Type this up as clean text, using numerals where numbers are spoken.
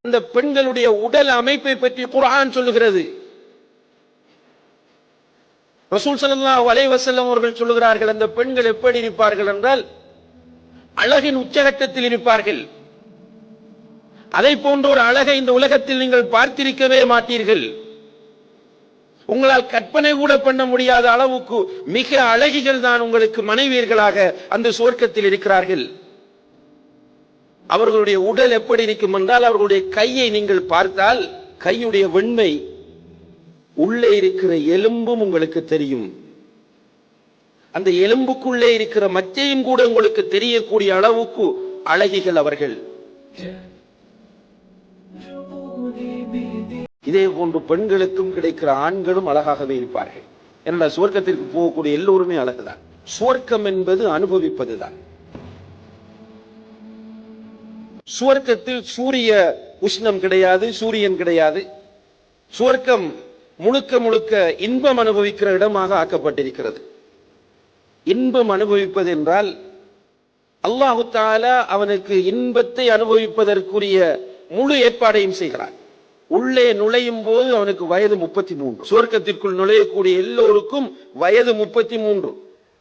அந்த பெண்களுடைய உடல் அமைப்பை பற்றி குர்ஆன் சொல்லுகிறது. ரசூல் ஸல்லல்லாஹு அலைஹி வஸல்லம் அவர்கள் சொல்லுகிறார்கள், அந்த பெண்கள் எப்படி இருப்பார்கள் என்றால் அழகின் உச்சகட்டத்தில் இருப்பார்கள். அதை போன்ற ஒரு அழகை இந்த உலகத்தில் நீங்கள் பார்த்திருக்கவே மாட்டீர்கள். உங்களால் கற்பனை கூட பண்ண முடியாத அளவுக்கு மிக அழகிகள் தான் உங்களுக்கு மனைவியர்களாக அந்த சுவர்க்கத்தில் இருக்கிறார்கள். அவர்களுடைய உடல் எப்படி இருக்கும் என்றால், அவர்களுடைய கையை நீங்கள் பார்த்தால் கையுடைய வெண்மை, உள்ளே இருக்கிற எலும்பும் உங்களுக்கு தெரியும். அந்த எலும்புக்குள்ளே இருக்கிற மச்சையும் கூட உங்களுக்கு தெரியக்கூடிய அளவுக்கு அழகிகள் அவர்கள். இதே போன்று பெண்களுக்கும் கிடைக்கிற ஆண்களும் அழகாகவே இருப்பார்கள். ஏன்னா சுவர்க்கத்திற்கு போகக்கூடிய எல்லோருமே அழகுதான். சுவர்க்கம் என்பது அனுபவிப்பதுதான். சுவர்க்கத்தில் சூரிய உஷ்ணம் கிடையாது, சூரியன் கிடையாது. சுவர்க்கம் முழுக்க முழுக்க இன்பம் அனுபவிக்கிற இடமாக ஆக்கப்பட்டிருக்கிறது. இன்பம் அனுபவிப்பது என்றால் அல்லாஹு தஆலா அவனுக்கு இன்பத்தை அனுபவிப்பதற்குரிய முழு ஏற்பாடையும் செய்கிறான். உள்ளே நுழையும் போது அவனுக்கு வயது 33. சுவர்க்கத்திற்குள் நுழையக்கூடிய எல்லோருக்கும் வயது 33.